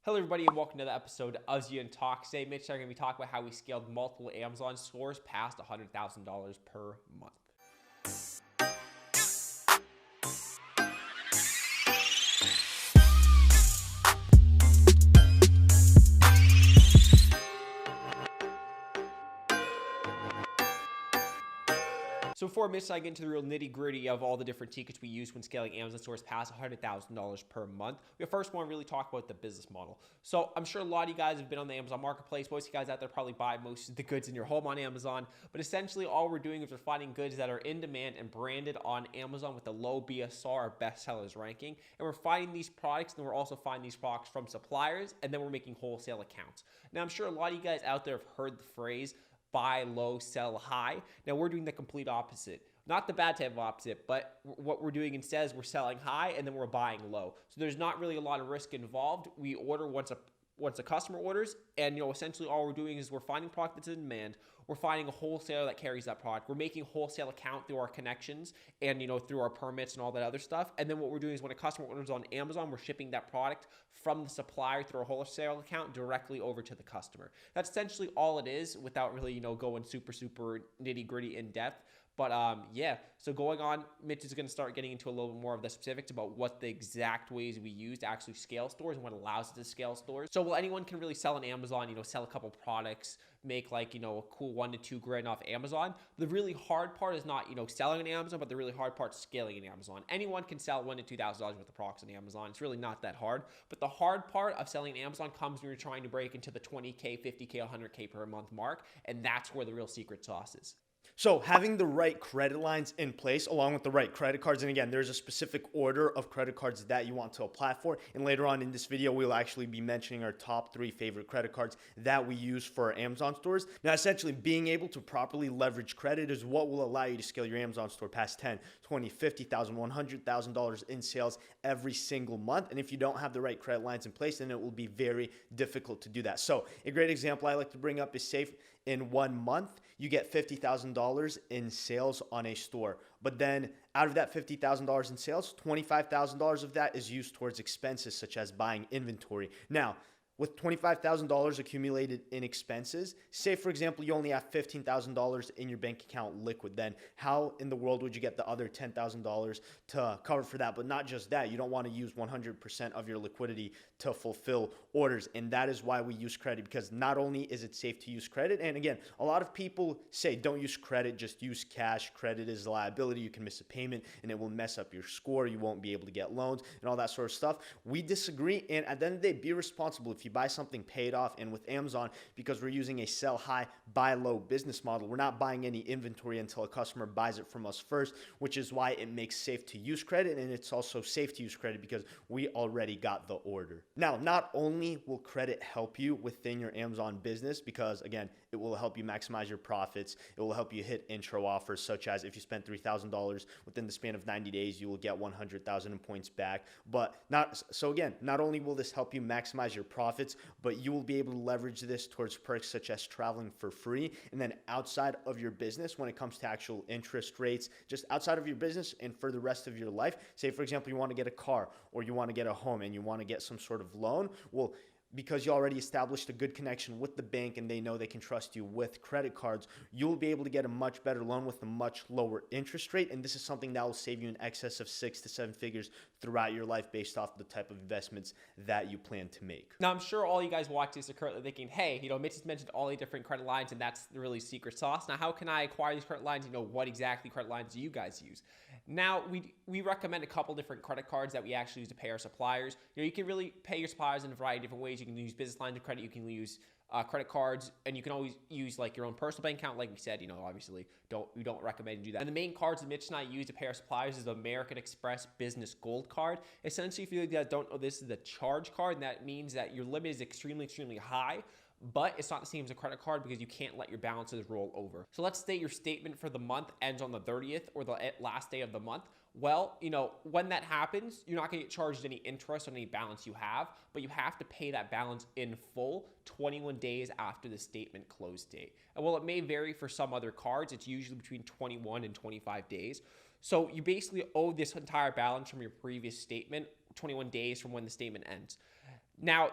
Hello, everybody, and welcome to the episode of Zvagelskiy Talk. Today, Mitch and I are going to be talking about how we scaled multiple Amazon stores past $100,000 per month. So before Mitch and I get into the real nitty gritty of all the different secrets we use when scaling Amazon stores past $100,000 per month, we first want to really talk about the business model. So I'm sure a lot of you guys have been on the Amazon marketplace. Most of you guys out there probably buy most of the goods in your home on Amazon. But essentially all we're doing is we're finding goods that are in demand and branded on Amazon with a low BSR or best sellers ranking. And we're finding these products, and we're also finding these products from suppliers, and then we're making wholesale accounts. Now I'm sure a lot of you guys out there have heard the phrase buy low, sell high. Now we're doing the complete opposite. Not the bad type of opposite, but what we're doing instead is we're selling high and then we're buying low. So there's not really a lot of risk involved. We order once a customer orders, and essentially all we're doing is we're finding product that's in demand. We're finding a wholesaler that carries that product. We're making wholesale account through our connections and through our permits and all that other stuff. And then what we're doing is when a customer orders on Amazon, we're shipping that product from the supplier through a wholesale account directly over to the customer. That's essentially all it is, without really going super nitty gritty in depth. But yeah, so going on, Mitch is going to start getting into a little bit more of the specifics about what the exact ways we use to actually scale stores and what allows us to scale stores. So while anyone can really sell on Amazon, sell a couple products, make like, a cool $1 to $2 grand off Amazon, the really hard part is not, selling on Amazon, but the really hard part is scaling in Amazon. Anyone can sell $1,000 to $2,000 worth of products on Amazon. It's really not that hard. But the hard part of selling on Amazon comes when you're trying to break into the 20K, 50K, 100K per month mark. And that's where the real secret sauce is. So having the right credit lines in place along with the right credit cards, and again, there's a specific order of credit cards that you want to apply for. And later on in this video, we'll actually be mentioning our top 3 favorite credit cards that we use for our Amazon stores. Now, essentially being able to properly leverage credit is what will allow you to scale your Amazon store past $10, $20, $50,000, $100,000 in sales every single month. And if you don't have the right credit lines in place, then it will be very difficult to do that. So a great example I like to bring up is safe. In 1 month, you get $50,000 in sales on a store. But then out of that $50,000 in sales, $25,000 of that is used towards expenses such as buying inventory. Now, with $25,000 accumulated in expenses, say for example, you only have $15,000 in your bank account liquid, then how in the world would you get the other $10,000 to cover for that? But not just that, you don't want to use 100% of your liquidity to fulfill orders. And that is why we use credit, because not only is it safe to use credit, and again, a lot of people say don't use credit, just use cash. Credit is a liability. You can miss a payment and it will mess up your score. You won't be able to get loans and all that sort of stuff. We disagree. And at the end of the day, be responsible. If you buy something, paid off. And with Amazon, because we're using a sell high, buy low business model, we're not buying any inventory until a customer buys it from us first, which is why it makes safe to use credit. And it's also safe to use credit because we already got the order. Now, not only will credit help you within your Amazon business, because again, it will help you maximize your profits. It will help you hit intro offers, such as if you spend $3,000 within the span of 90 days, you will get 100,000 points back. But not only will this help you maximize your profits, but you will be able to leverage this towards perks such as traveling for free. And then outside of your business, when it comes to actual interest rates, just outside of your business and for the rest of your life, say for example, you want to get a car or you want to get a home and you want to get some sort of loan. Well, because you already established a good connection with the bank and they know they can trust you with credit cards, you'll be able to get a much better loan with a much lower interest rate. And this is something that will save you in excess of 6 to 7 figures throughout your life based off the type of investments that you plan to make. Now, I'm sure all you guys watching this are currently thinking, hey, Mitch has mentioned all the different credit lines, and that's the really secret sauce. Now, how can I acquire these credit lines? What exactly credit lines do you guys use? Now, we recommend a couple different credit cards that we actually use to pay our suppliers. You can really pay your suppliers in a variety of different ways. You can use business lines of credit. You can use credit cards, and you can always use like your own personal bank account. Like we said, obviously we don't recommend you do that. And the main cards that Mitch and I use to pay our suppliers is the American Express Business Gold Card. Essentially, if you guys don't know, this is the charge card, and that means that your limit is extremely high. But it's not the same as a credit card because you can't let your balances roll over. So let's say your statement for the month ends on the 30th or the last day of the month. Well, when that happens, you're not going to get charged any interest on any balance you have, but you have to pay that balance in full 21 days after the statement close date. And while it may vary for some other cards, it's usually between 21 and 25 days. So you basically owe this entire balance from your previous statement 21 days from when the statement ends. Now,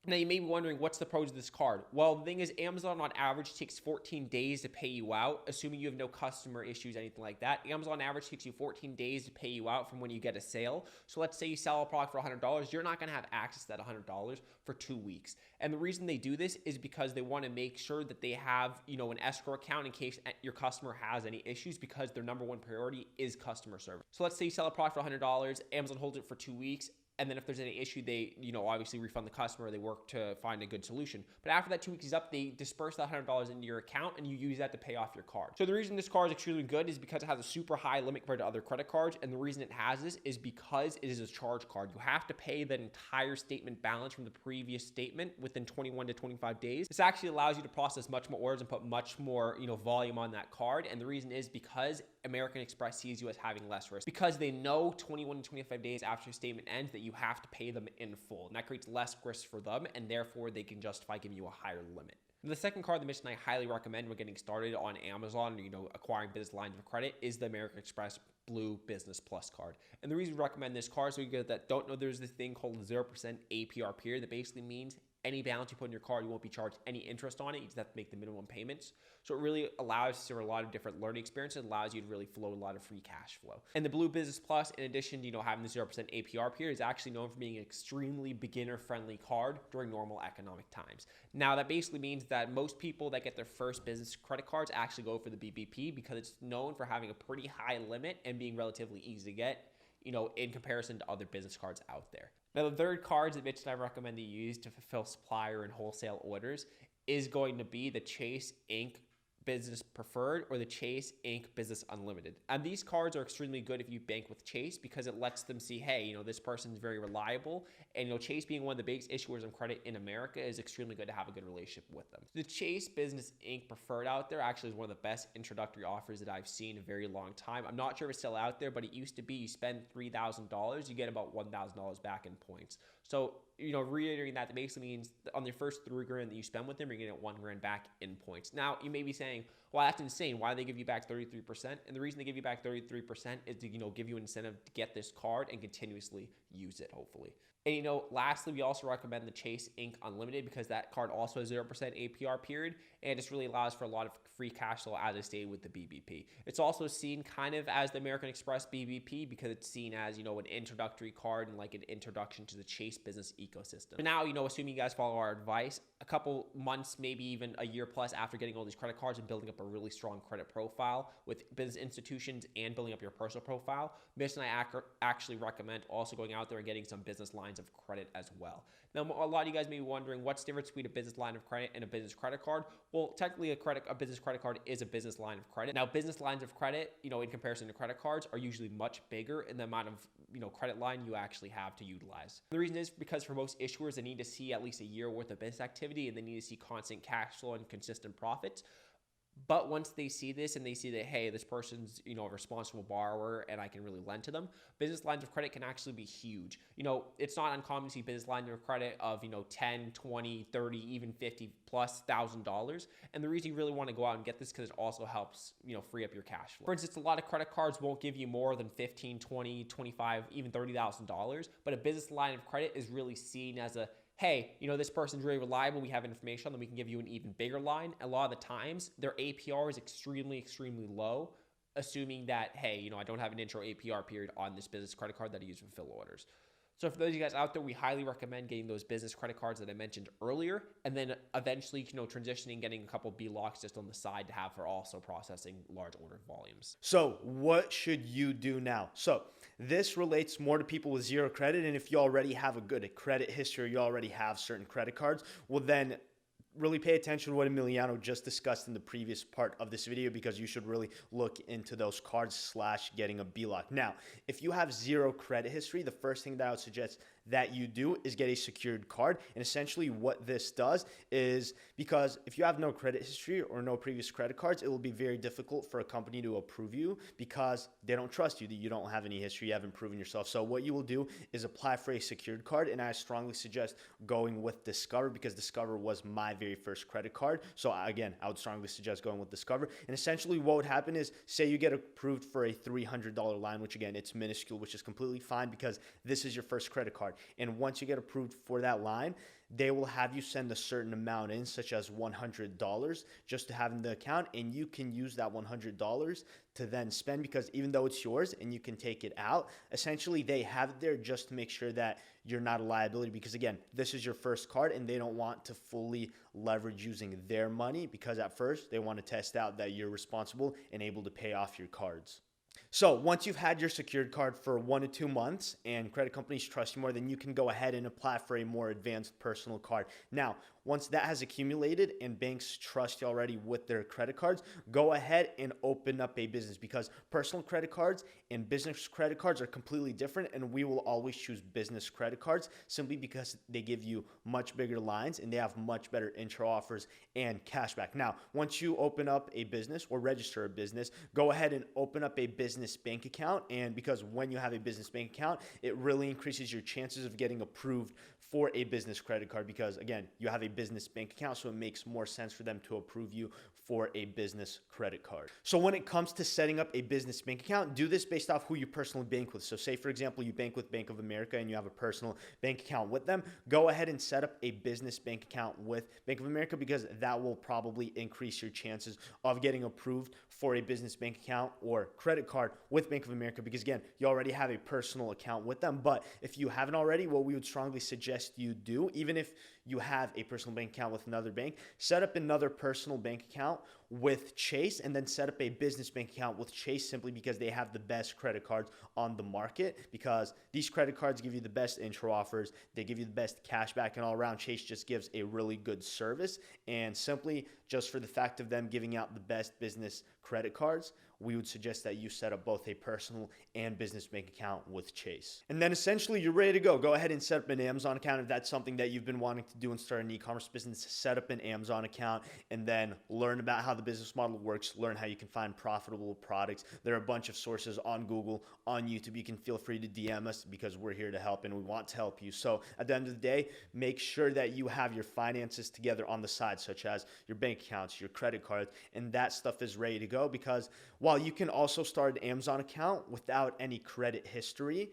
Now, you may be wondering, what's the pros of this card? Well, the thing is, Amazon on average takes 14 days to pay you out, assuming you have no customer issues, anything like that. Amazon on average takes you 14 days to pay you out from when you get a sale. So let's say you sell a product for $100. You're not going to have access to that $100 for 2 weeks. And the reason they do this is because they want to make sure that they have, an escrow account in case your customer has any issues, because their number one priority is customer service. So let's say you sell a product for $100. Amazon holds it for 2 weeks. And then if there's any issue, they, obviously refund the customer. They work to find a good solution. But after that 2 weeks is up, they disperse that $100 into your account, and you use that to pay off your card. So the reason this card is extremely good is because it has a super high limit compared to other credit cards. And the reason it has this is because it is a charge card. You have to pay the entire statement balance from the previous statement within 21 to 25 days. This actually allows you to process much more orders and put much more, volume on that card. And the reason is because American Express sees you as having less risk, because they know 21 to 25 days after your statement ends that you have to pay them in full. And that creates less risk for them, and therefore they can justify giving you a higher limit. The second card that Mitch and I highly recommend when getting started on Amazon, acquiring business lines of credit, is the American Express Blue Business Plus card. And the reason we recommend this card, so you guys that don't know, there's this thing called 0% APR period that basically means any balance you put in your card, you won't be charged any interest on it. You just have to make the minimum payments. So it really allows for a lot of different learning experiences. It allows you to really flow a lot of free cash flow. And the Blue Business Plus, in addition to having the 0% APR period, is actually known for being an extremely beginner-friendly card during normal economic times. Now, that basically means that most people that get their first business credit cards actually go for the BBP because it's known for having a pretty high limit and being relatively easy to get, in comparison to other business cards out there. Now, the third cards that Mitch and I recommend you use to fulfill supplier and wholesale orders is going to be the Chase Inc. Business Preferred or the Chase Inc. Business Unlimited. And these cards are extremely good if you bank with Chase because it lets them see, hey, this person's very reliable. And, Chase being one of the biggest issuers of credit in America is extremely good to have a good relationship with them. The Chase Business Inc. Preferred out there actually is one of the best introductory offers that I've seen in a very long time. I'm not sure if it's still out there, but it used to be you spend $3,000, you get about $1,000 back in points. So, reiterating that basically means that on the first $3,000 that you spend with them, you're going to get $1,000 back in points. Now, you may be saying, well, that's insane. Why do they give you back 33%? And the reason they give you back 33% is to, give you an incentive to get this card and continuously use it, hopefully. And, lastly, we also recommend the Chase Inc. Unlimited because that card also has 0% APR period, and it just really allows for a lot of free cash flow as I stated with the BBP. It's also seen kind of as the American Express BBP because it's seen as, an introductory card and like an introduction to the Chase business ecosystem. But now, assuming you guys follow our advice, a couple months, maybe even a year plus after getting all these credit cards and building up a really strong credit profile with business institutions and building up your personal profile, Mitch and I actually recommend also going out there and getting some business lines of credit as well. Now, a lot of you guys may be wondering what's the difference between a business line of credit and a business credit card. Well, technically a business credit card is a business line of credit. Now, business lines of credit, in comparison to credit cards are usually much bigger in the amount of, credit line you actually have to utilize. The reason is because for most issuers, they need to see at least a year worth of business activity and they need to see constant cash flow and consistent profits. But once they see this and they see that, hey, this person's, a responsible borrower and I can really lend to them, business lines of credit can actually be huge. It's not uncommon to see business lines of credit of, 10, 20, 30, even 50 plus $1,000. And the reason you really want to go out and get this because it also helps, free up your cash flow. For instance, a lot of credit cards won't give you more than 15, 20, 25, even $30,000. But a business line of credit is really seen as a, hey, this person's really reliable, we have information on them, we can give you an even bigger line. A lot of the times, their APR is extremely, extremely low, assuming that, hey, I don't have an intro APR period on this business credit card that I use to fulfill orders. So for those of you guys out there, we highly recommend getting those business credit cards that I mentioned earlier, and then eventually, transitioning, getting a couple B-locks just on the side to have for also processing large order volumes. So what should you do now? So this relates more to people with zero credit, and if you already have a good credit history, you already have certain credit cards, well then really pay attention to what Emiliano just discussed in the previous part of this video because you should really look into those cards / getting a B-lock. Now, if you have zero credit history, the first thing that I would suggest that you do is get a secured card. And essentially what this does is because if you have no credit history or no previous credit cards, it will be very difficult for a company to approve you because they don't trust you, that you don't have any history, you haven't proven yourself. So what you will do is apply for a secured card. And I strongly suggest going with Discover because Discover was my very first credit card. So again, I would strongly suggest going with Discover. And essentially what would happen is say you get approved for a $300 line, which again, it's minuscule, which is completely fine because this is your first credit card. card. And once you get approved for that line, they will have you send a certain amount in, such as $100, just to have in the account, and you can use that $100 to then spend, because even though it's yours and you can take it out, essentially they have it there just to make sure that you're not a liability, because again, this is your first card and they don't want to fully leverage using their money, because at first they want to test out that you're responsible and able to pay off your cards. So once you've had your secured card for 1 to 2 months and credit companies trust you more, then you can go ahead and apply for a more advanced personal card. Now, once that has accumulated and banks trust you already with their credit cards, go ahead and open up a business, because personal credit cards and business credit cards are completely different, and we will always choose business credit cards simply because they give you much bigger lines and they have much better intro offers and cashback. Now, once you open up a business or register a business, go ahead and open up a business bank account, and because when you have a business bank account, it really increases your chances of getting approved for a business credit card, because again, you have a business bank account, so it makes more sense for them to approve you for a business credit card. So when it comes to setting up a business bank account, do this based off who you personally bank with. So say, for example, you bank with Bank of America and you have a personal bank account with them, go ahead and set up a business bank account with Bank of America, because that will probably increase your chances of getting approved for a business bank account or credit card with Bank of America, because again, you already have a personal account with them. But if you haven't already, what we would strongly suggest you do, even if you have a personal bank account with another bank, set up another personal bank account with Chase, and then set up a business bank account with Chase, simply because they have the best credit cards on the market, because these credit cards give you the best intro offers, they give you the best cashback, and all around Chase just gives a really good service. And simply just for the fact of them giving out the best business credit cards, we would suggest that you set up both a personal and business bank account with Chase. And then essentially you're ready to go. Go ahead and set up an Amazon account if that's something that you've been wanting to do and start an e-commerce business. Set up an Amazon account and then learn about how the business model works, learn how you can find profitable products. There are a bunch of sources on Google, on YouTube. You can feel free to DM us, because we're here to help and we want to help you. So at the end of the day, make sure that you have your finances together on the side, such as your bank accounts, your credit cards, and that stuff is ready to go, because while you can also start an Amazon account without any credit history,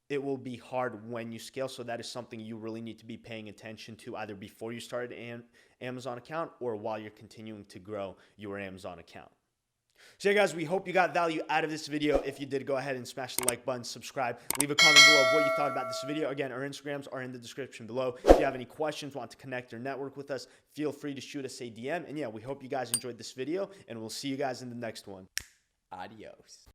it will be hard when you scale. So that is something you really need to be paying attention to, either before you start an Amazon account or while you're continuing to grow your Amazon account. So yeah, guys, we hope you got value out of this video. If you did, go ahead and smash the like button, subscribe, leave a comment below of what you thought about this video. Again, our Instagrams are in the description below. If you have any questions, want to connect or network with us, feel free to shoot us a DM. And yeah, we hope you guys enjoyed this video, and we'll see you guys in the next one. Adios.